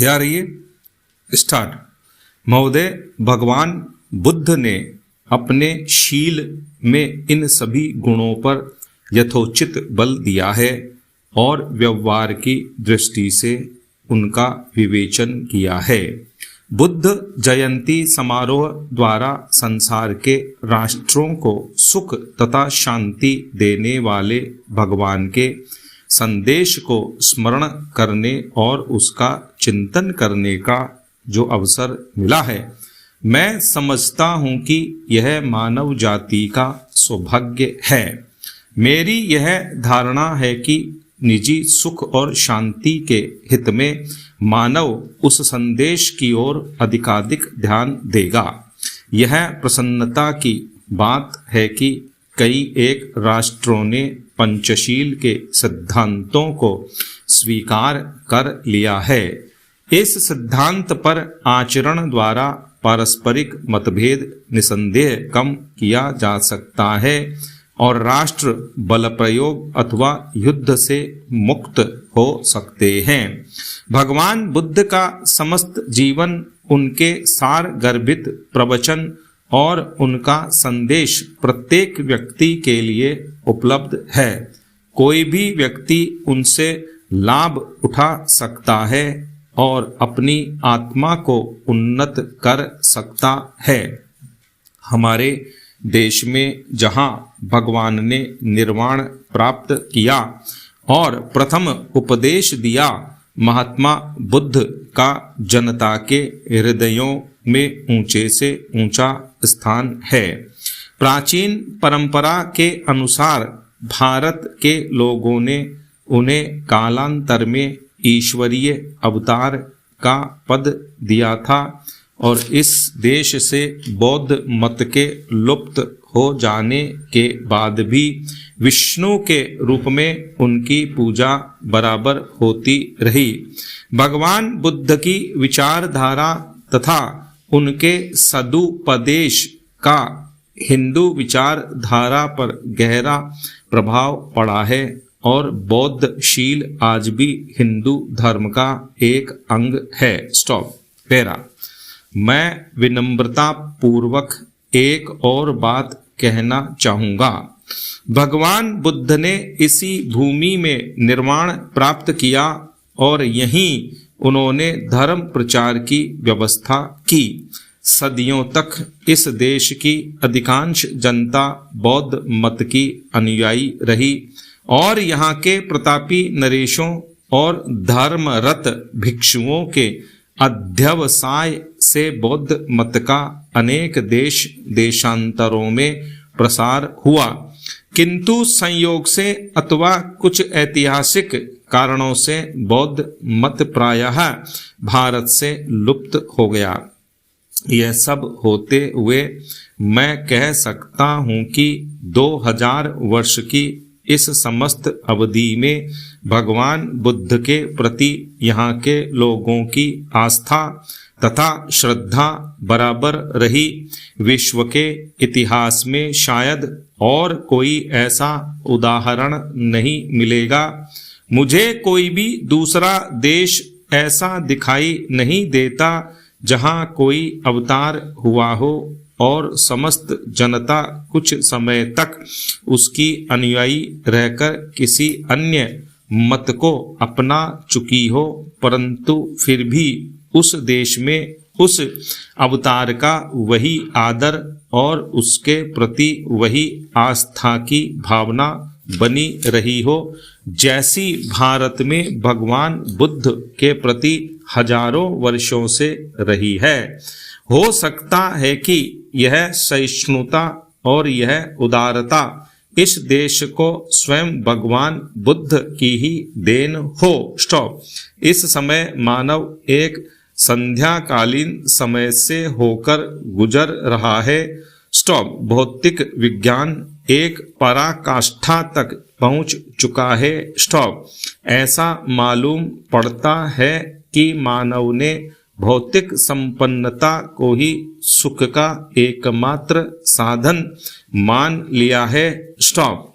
तैयार रहिए, स्टार्ट। महोदय, भगवान बुद्ध ने अपने शील में इन सभी गुणों पर यथोचित बल दिया है और व्यवहार की दृष्टि से उनका विवेचन किया है। बुद्ध जयंती समारोह द्वारा संसार के राष्ट्रों को सुख तथा शांति देने वाले भगवान के संदेश को स्मरण करने और उसका चिंतन करने का जो अवसर मिला है, मैं समझता हूँ कि यह मानव जाति का सौभाग्य है। मेरी यह धारणा है कि निजी सुख और शांति के हित में मानव उस संदेश की ओर अधिकाधिक ध्यान देगा। यह प्रसन्नता की बात है कि कई एक राष्ट्रों ने पंचशील के सिद्धांतों को स्वीकार कर लिया है। इस सिद्धांत पर आचरण द्वारा पारस्परिक मतभेद निसंदेह कम किया जा सकता है और राष्ट्र बल प्रयोग अथवा युद्ध से मुक्त हो सकते हैं। भगवान बुद्ध का समस्त जीवन, उनके सार गर्भित प्रवचन और उनका संदेश प्रत्येक व्यक्ति के लिए उपलब्ध है। कोई भी व्यक्ति उनसे लाभ उठा सकता है और अपनी आत्मा को उन्नत कर सकता है। हमारे देश में जहाँ भगवान ने निर्वाण प्राप्त किया और प्रथम उपदेश दिया, महात्मा बुद्ध का जनता के हृदयों में ऊंचे से ऊंचा स्थान है। प्राचीन परंपरा के अनुसार भारत के लोगों ने उन्हें कालांतर में ईश्वरीय अवतार का पद दिया था और इस देश से बौद्ध मत के लुप्त हो जाने के बाद भी विष्णु के रूप में उनकी पूजा बराबर होती रही। भगवान बुद्ध की विचारधारा तथा उनके सदुपदेश का हिंदू विचारधारा पर गहरा प्रभाव पड़ा है और बौद्ध शील आज भी हिंदू धर्म का एक अंग है। Stop para. मैं विनम्रता पूर्वक एक और बात कहना चाहूँगा। भगवान बुद्ध ने इसी भूमि में निर्वाण प्राप्त किया और यहीं उन्होंने धर्म प्रचार की व्यवस्था की। सदियों तक इस देश की अधिकांश जनता बौद्ध मत की अनुयायी रही और यहाँ के प्रतापी नरेशों और धर्मरत भिक्षुओं के अध्यवसाय से बौद्ध मत का अनेक देश देशांतरों में प्रसार हुआ, किंतु संयोग से अथवा कुछ ऐतिहासिक कारणों से बौद्ध मत प्रायः भारत से लुप्त हो गया। यह सब होते हुए मैं कह सकता हूँ कि 2000 वर्ष की इस समस्त अवधि में भगवान बुद्ध के प्रति यहाँ के लोगों की आस्था तथा श्रद्धा बराबर रही। विश्व के इतिहास में शायद और कोई ऐसा उदाहरण नहीं मिलेगा। मुझे कोई भी दूसरा देश ऐसा दिखाई नहीं देता जहाँ कोई अवतार हुआ हो और समस्त जनता कुछ समय तक उसकी अनुयायी रहकर किसी अन्य मत को अपना चुकी हो, परंतु फिर भी उस देश में उस अवतार का वही आदर और उसके प्रति वही आस्था की भावना बनी रही हो जैसी भारत में भगवान बुद्ध के प्रति हजारों वर्षों से रही है। हो सकता है कि यह सहिष्णुता और यह उदारता इस देश को स्वयं भगवान बुद्ध की ही देन हो। स्टॉप। इस समय मानव एक संध्याकालीन समय से होकर गुजर रहा है। स्टॉप। भौतिक विज्ञान एक पराकाष्ठा तक पहुंच चुका है। स्टॉप। ऐसा मालूम पड़ता है कि मानव ने भौतिक संपन्नता को ही सुख का एकमात्र साधन मान लिया है। स्टॉप।